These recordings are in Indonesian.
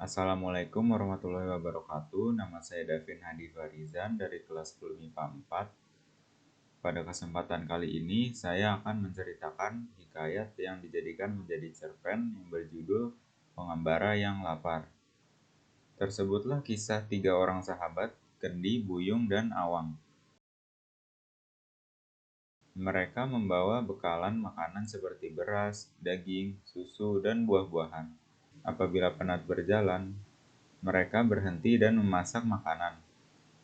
Assalamualaikum warahmatullahi wabarakatuh. Nama saya Davin Hadi Farizan dari kelas 10 MIPA 4. Pada kesempatan kali ini, saya akan menceritakan hikayat yang dijadikan menjadi cerpen yang berjudul Pengembara yang Lapar. Tersebutlah kisah 3 orang sahabat, Kendi, Buyung, dan Awang. Mereka membawa bekalan makanan seperti beras, daging, susu, dan buah-buahan. Apabila penat berjalan, mereka berhenti dan memasak makanan.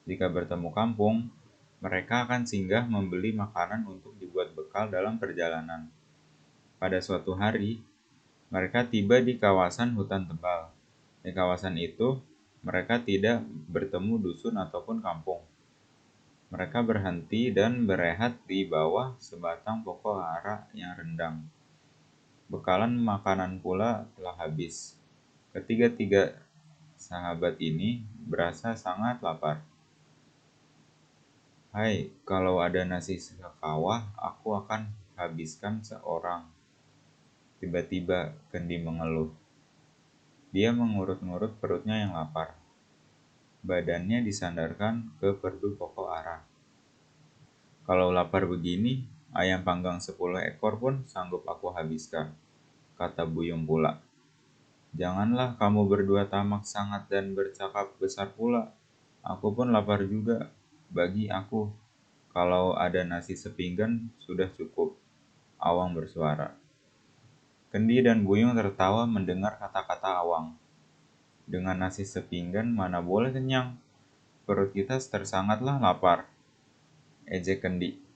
Jika bertemu kampung, mereka akan singgah membeli makanan untuk dibuat bekal dalam perjalanan. Pada suatu hari, mereka tiba di kawasan hutan tebal. Di kawasan itu, mereka tidak bertemu dusun ataupun kampung. Mereka berhenti dan berehat di bawah sebatang pokok ara yang rindang. Bekalan makanan pula telah habis. Ketiga-tiga sahabat ini berasa sangat lapar. Hai, kalau ada nasi sekawah, aku akan habiskan seorang. Tiba-tiba Kendi mengeluh. Dia mengurut-ngurut perutnya yang lapar. Badannya disandarkan ke perdu pokok ara. Kalau lapar begini, ayam panggang 10 ekor pun sanggup aku habiskan, kata Buyung pula. Janganlah kamu berdua tamak sangat dan bercakap besar pula. Aku pun lapar juga. Bagi aku, kalau ada nasi sepinggan sudah cukup, Awang bersuara. Kendi dan Buyung tertawa mendengar kata-kata Awang. Dengan nasi sepinggan mana boleh kenyang. Perut kita tersangatlah lapar, ejek Kendi.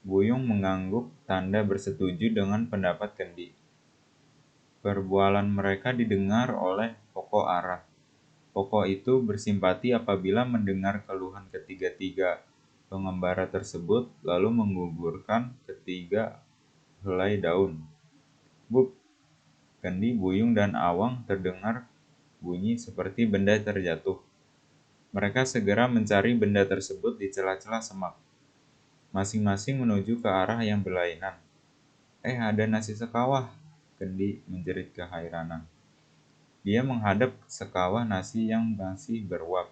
Buyung mengangguk tanda bersetuju dengan pendapat Kendi. Perbualan mereka didengar oleh pokok ara. Pokok itu bersimpati apabila mendengar keluhan ketiga-tiga pengembara tersebut, lalu menggugurkan ketiga helai daun. Bup! Kendi, Buyung, dan Awang terdengar bunyi seperti benda terjatuh. Mereka segera mencari benda tersebut di celah-celah semak. Masing-masing menuju ke arah yang berlainan. Ada nasi sekawah, Kendi menjerit kehairanan. Dia menghadap sekawah nasi yang masih beruap.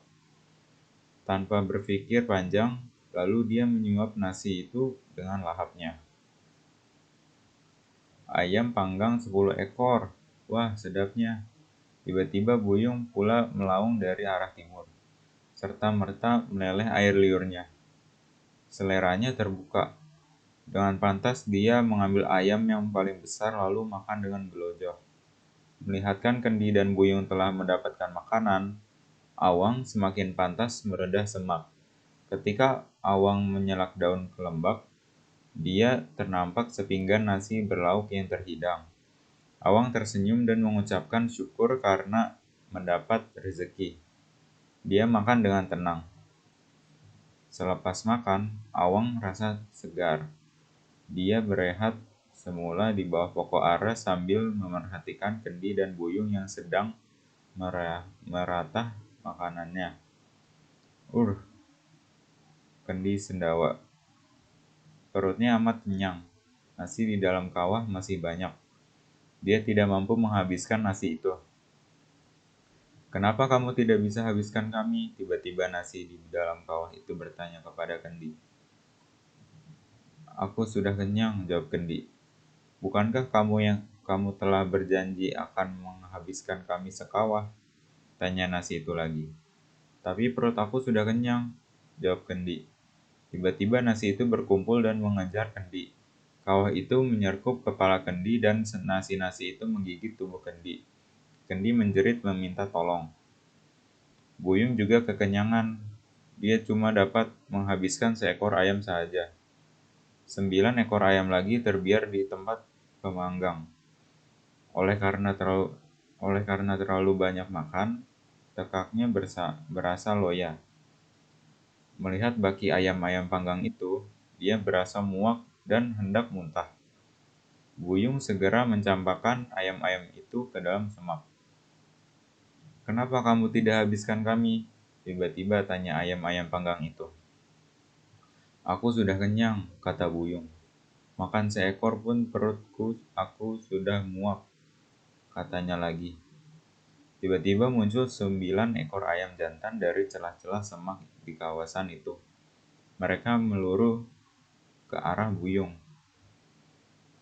Tanpa berpikir panjang, lalu dia menyuap nasi itu dengan lahapnya. Ayam panggang 10 ekor. Wah, sedapnya. Tiba-tiba Buyung pula melaung dari arah timur, serta-merta meleleh air liurnya. Seleranya terbuka. Dengan pantas dia mengambil ayam yang paling besar lalu makan dengan gelojoh. Melihatkan Kendi dan Buyung telah mendapatkan makanan, Awang semakin pantas meredah semak. Ketika Awang menyelak daun kelembak, dia ternampak sepinggan nasi berlauk yang terhidang. Awang tersenyum dan mengucapkan syukur karena mendapat rezeki. Dia makan dengan tenang. Selepas makan, Awang merasa segar. Dia berehat semula di bawah pokok ara sambil memerhatikan Kendi dan Buyung yang sedang meratah makanannya. Kendi sendawa. Perutnya amat kenyang. Nasi di dalam kawah masih banyak. Dia tidak mampu menghabiskan nasi itu. Kenapa kamu tidak bisa habiskan kami? Tiba-tiba nasi di dalam kawah itu bertanya kepada Kendi. Aku sudah kenyang, jawab Kendi. Bukankah kamu telah berjanji akan menghabiskan kami sekawah? Tanya nasi itu lagi. Tapi perut aku sudah kenyang, jawab Kendi. Tiba-tiba nasi itu berkumpul dan mengejar Kendi. Kawah itu menyerkup kepala Kendi dan nasi-nasi itu menggigit tubuh Kendi. Kendi menjerit meminta tolong. Buyung juga kekenyangan. Dia cuma dapat menghabiskan seekor ayam saja. 9 ekor ayam lagi terbiar di tempat pemanggang. Oleh karena terlalu banyak makan, tekaknya berasa loya. Melihat baki ayam-ayam panggang itu, dia berasa muak dan hendak muntah. Buyung segera mencampakkan ayam-ayam itu ke dalam semak. Kenapa kamu tidak habiskan kami? Tiba-tiba tanya ayam-ayam panggang itu. Aku sudah kenyang, kata Buyung. Makan seekor pun perutku aku sudah muak, katanya lagi. Tiba-tiba muncul 9 ekor ayam jantan dari celah-celah semak di kawasan itu. Mereka meluruh ke arah Buyung.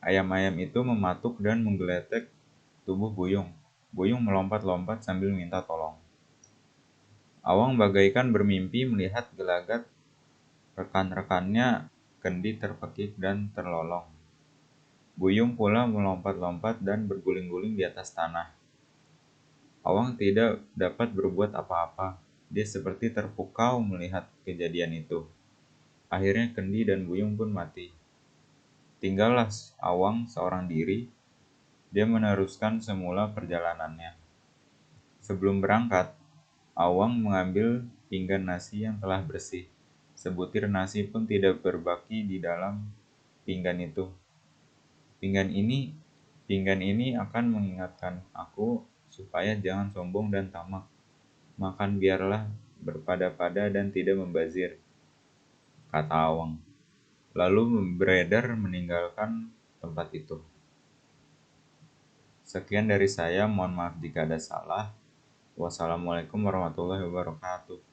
Ayam-ayam itu mematuk dan menggeletek tubuh Buyung. Buyung melompat-lompat sambil minta tolong. Awang bagaikan bermimpi melihat gelagat rekan-rekannya. Kendi terpekik dan terlolong. Buyung pula melompat-lompat dan berguling-guling di atas tanah. Awang tidak dapat berbuat apa-apa. Dia seperti terpukau melihat kejadian itu. Akhirnya Kendi dan Buyung pun mati. Tinggallah Awang seorang diri. Dia meneruskan semula perjalanannya. Sebelum berangkat, Awang mengambil pinggan nasi yang telah bersih. Sebutir nasi pun tidak berbaki di dalam pinggan itu. Pinggan ini akan mengingatkan aku supaya jangan sombong dan tamak. Makan biarlah berpada-pada dan tidak membazir, kata Awang. Lalu beredar meninggalkan tempat itu. Sekian dari saya, mohon maaf jika ada salah. Wassalamualaikum warahmatullahi wabarakatuh.